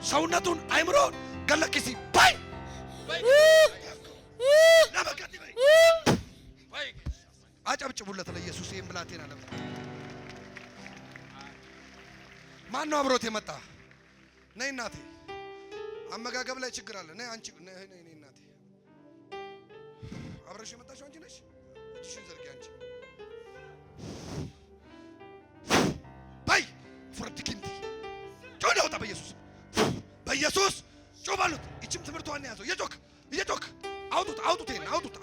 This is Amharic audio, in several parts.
ሰውነቱን አይምሮን ገለክሲ ባይ ለበቀት ባይ አጨብጭቡለት ለኢየሱስ። ይሄን ብላቴና ለምን ማን ነው አብሮት የመጣ? ነይ እናቴ፣ አመጋገብ ላይ ችግር አለ። ነይ አንቺ፣ ነይ እናቴ። አብረሽ የመጣሽው አንቺ ነሽ። እጅሽን ዘርጊ አንቺ። ባይ ፍርድ ኪንቲ ጮህ ወጣ በኢየሱስ በኢየሱስ ጮህ ባሉት። እቺም ትምህርቷን ያዘው። እየጮክ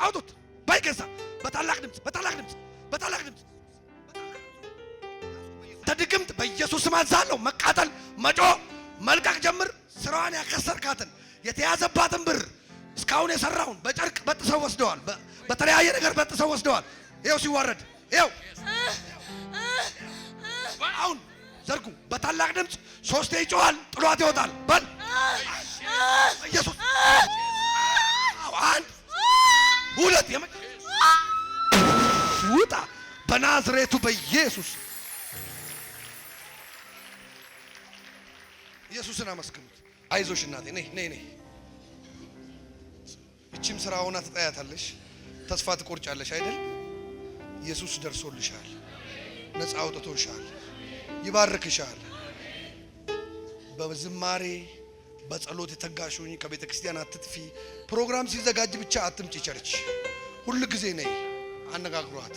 አውጡት። ባይ ገዛ በታላቅ ድምጽ ተድግምት በኢየሱስ ስም አዛለሁ። መቃጠል፣ መጮ፣ መልቀቅ ጀምር። ስራዋን ያከሰርካትን የተያዘባትን ብር እስካሁን የሰራውን በጨርቅ በጥሰው ወስደዋል። በተለያየ ነገር በጥሰው ወስደዋል። ይኸው ሲዋረድ፣ ይኸው አሁን ዘርጉ። በታላቅ ድምፅ 3 ይጮሃል። ጥሏት ይወጣል። በል ኢየሱስ 1 2 ውጣ በናዝሬቱ በኢየሱስ። ኢየሱስን አመስግኑት። አይዞሽ እናቴ፣ ነይ። እቺም ስራ ሆና ትጣያታለሽ። ተስፋ ትቆርጫለሽ አይደል? ኢየሱስ ደርሶልሻል። ነፃ አውጥቶሻል። ይባርክሻል። በዝማሬ በጸሎት የተጋሹኝ ከቤተ ክርስቲያን አትጥፊ። ፕሮግራም ሲዘጋጅ ብቻ አትምጪ ቸርች። ሁሉ ጊዜ ነይ። አነጋግሯት።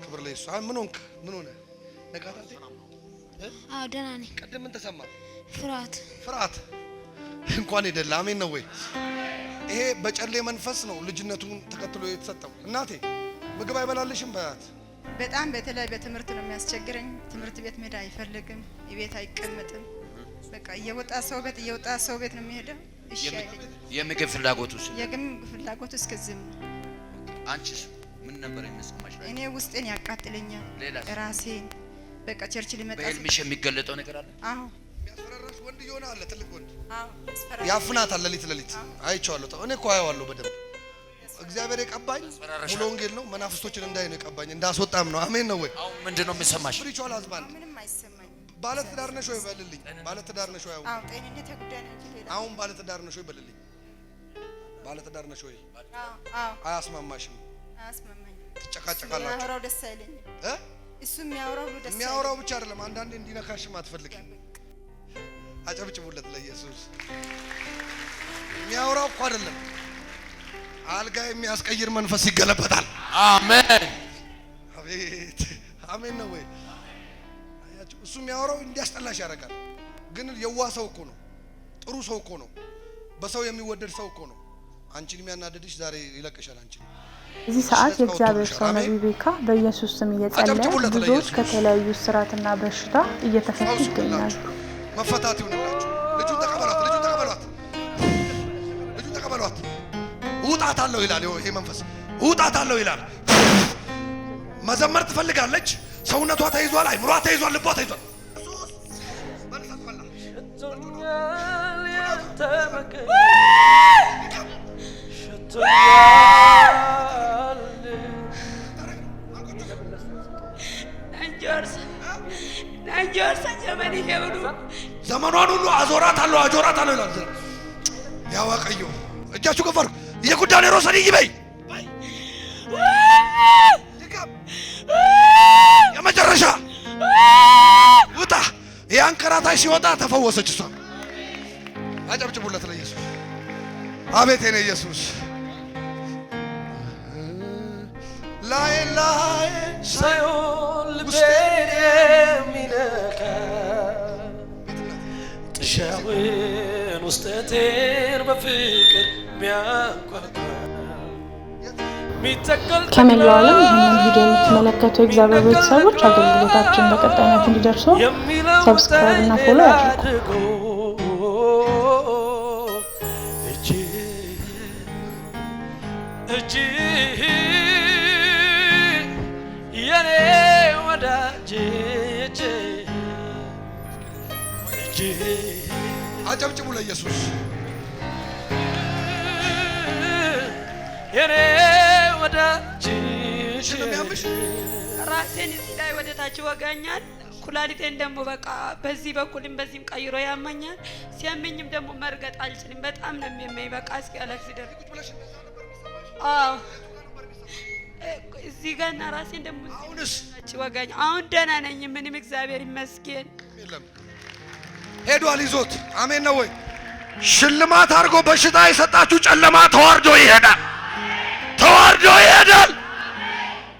ክብር ለኢየሱስ። ምን ሆንክ? ምን ሆነ? ነጋታቴ? አዎ ደህና ነኝ። ቀደም ምን ተሰማ? ፍርሃት እንኳን ሄደላ። አሜን ነው ወይ? ይሄ በጨሌ መንፈስ ነው ልጅነቱን ተከትሎ የተሰጠው። እናቴ ምግብ አይበላልሽም በያት። በጣም በተለይ በትምህርት ነው የሚያስቸግረኝ። ትምህርት ቤት መሄድ አይፈልግም። ቤት አይቀመጥም። በቃ እየወጣ ሰው ቤት ነው የሚሄደው። እሺ አይደለም። የምግብ ፍላጎቱስ? የምግብ ፍላጎቱ እስከዚህ ነው። አንቺስ ምን ነበር የሚሰማሽ? እኔ ውስጤን ያቃጥለኛል። ራሴን በቃ ቸርች ሊመጣ በህልምሽ የሚገለጠው ነገር አለ? አዎ የሚያስፈራራሽ ወንድ ይሆናል። ትልቅ ወንድ አዎ ያፍናታል። ሌሊት አይቼዋለሁ። እኔ እኮ አየዋለሁ በደንብ። እግዚአብሔር የቀባኝ ሙሉ ወንጌል ነው። መናፍስቶችን እንዳይ ነው የቀባኝ፣ እንዳስወጣም ነው። አሜን ነው ወይ? አሁን ምንድነው የሚሰማሽ? ስፒሪቹዋል አዝባንድ ምንም አይሰማኝ። ባለትዳር ነሽ ወይ በልልኝ። ባለትዳር ነሽ ወይ? አዎ ጤንነት ጉዳይ ነው እንጂ ሌላ። አሁን ባለትዳር ነሽ ወይ በልልኝ። ባለትዳር ነሽ ወይ? አዎ አያስማማሽም? አያስማማኝም። ትጨቃጨቃላችሁ። የሚያወራው ደስ አይለኝም። እሱ የሚያወራው ብቻ አይደለም፣ አንዳንዴ እንዲነካሽም አትፈልጊም። አጨብጭቡለት ለኢየሱስ። የሚያወራው እኮ አይደለም፣ አልጋ የሚያስቀይር መንፈስ ይገለበጣል። አሜን አቤት አሜን ነው ወይ? አያችሁ፣ እሱ የሚያወራው እንዲያስጠላሽ ያደርጋል። ግን የዋህ ሰው እኮ ነው፣ ጥሩ ሰው እኮ ነው፣ በሰው የሚወደድ ሰው እኮ ነው። አንቺን የሚያናደድሽ ዛሬ ይለቅሻል። አንቺን እዚህ ሰዓት የእግዚአብሔር ሰው ነቢይ ቤካ በኢየሱስ ስም እየጸለየ ብዙዎች ከተለያዩ እስራትና በሽታ እየተፈቱ ይገኛሉ። መፈታት ይሁንላችሁ። ልጁን ተቀበሏት። ውጣታለሁ ይላል። ይሄ መንፈስ ውጣታለሁ ይላል። መዘመር ትፈልጋለች። ሰውነቷ ተይዟል፣ አይምሯ ተይዟል፣ ልቧ ተይዟል። ዘመኗን ሁሉ አዞራታለሁ ይላል። ያዋቀዩ እጃችሁ ከፈር የጉዳኔ ሮሰን ይበይ የመጨረሻ ውጣ። ያንከራታይ ሲወጣ ተፈወሰች እሷ። አጨብጭቡለት ለኢየሱስ። አቤት የኔ ኢየሱስ። ላይ ሳይሆን ልቤን የሚነካ ጥሻውን ውስጠቴን በፍቅር ሚያንኳኳ ከመላው ዓለም ይህንን ቪዲዮ የምትመለከቱ የእግዚአብሔር ቤተሰቦች አገልግሎታችን በቀጣይነት እንዲደርሱ ሰብስክራይብ እና ፎሎ ያድርጉ። የኔ ወዳጅ አጨብጭቡ ለኢየሱስ። የኔ ወዳጅ ስለሚያምሽ ራሴን እዚህ ላይ ወደ ታች ወጋኛል። ኩላሊቴን ደግሞ በቃ በዚህ በኩልም በዚህም ቀይሮ ያመኛል። ሲያመኝም ደግሞ መርገጥ አልችልም። በጣም ነው የሚያመኝ። በቃ እስኪ አለክስ ደርግ እዚህ ጋር እና ራሴን ደግሞ አሁንስ ወጋኝ። አሁን ደህና ነኝ። ምንም እግዚአብሔር ይመስገን። ሄዷል ይዞት። አሜን ነው ወይ? ሽልማት አድርጎ በሽታ የሰጣችሁ ጨለማ ተዋርዶ ይሄዳል፣ ተዋርዶ ይሄዳል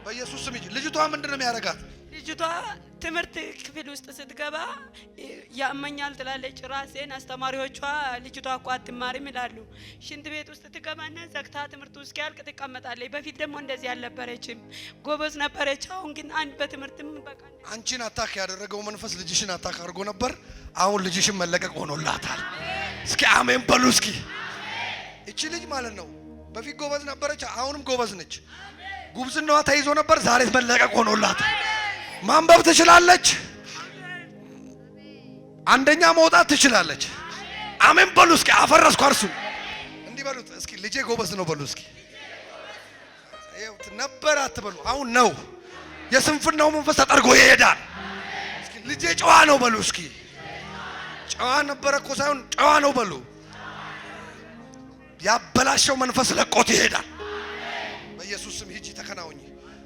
በኢየሱስ ስም። ልጅቷ ምንድነው የሚያረጋት? ልጅቷ ትምህርት ክፍል ውስጥ ስትገባ ያመኛል ትላለች። ራሴን አስተማሪዎቿ ልጅቷ እኮ አትማሪም ይላሉ። ሽንት ቤት ውስጥ ትገባና ዘግታ ትምህርቱ እስኪያልቅ ትቀመጣለች። በፊት ደግሞ እንደዚህ አልነበረችም፣ ጎበዝ ነበረች። አሁን ግን አንድ በትምህርትም በቃ አንቺን አታክ ያደረገው መንፈስ ልጅሽን አታክ አድርጎ ነበር። አሁን ልጅሽን መለቀቅ ሆኖላታል። እስኪ አሜን በሉ እስኪ። እቺ ልጅ ማለት ነው በፊት ጎበዝ ነበረች፣ አሁንም ጎበዝ ነች። ጉብዝናዋ ተይዞ ነበር፣ ዛሬ መለቀቅ ሆኖላታል። ማንበብ ትችላለች፣ አንደኛ መውጣት ትችላለች። አሜን በሉ እስኪ። አፈረስኩ እርሱ እንዲህ በሉት እስኪ። ልጄ ጎበዝ ነው በሉ እስኪ። ይኸው ነበር አትበሉ፣ አሁን ነው። የስንፍናው መንፈስ ተጠርጎ ይሄዳል። እስኪ ልጄ ጨዋ ነው በሉ እስኪ። ጨዋ ነበረ እኮ ሳይሆን ጨዋ ነው በሉ። ያበላሸው መንፈስ ለቆት ይሄዳል በኢየሱስ ስም። ሂጂ ተከናወኚ።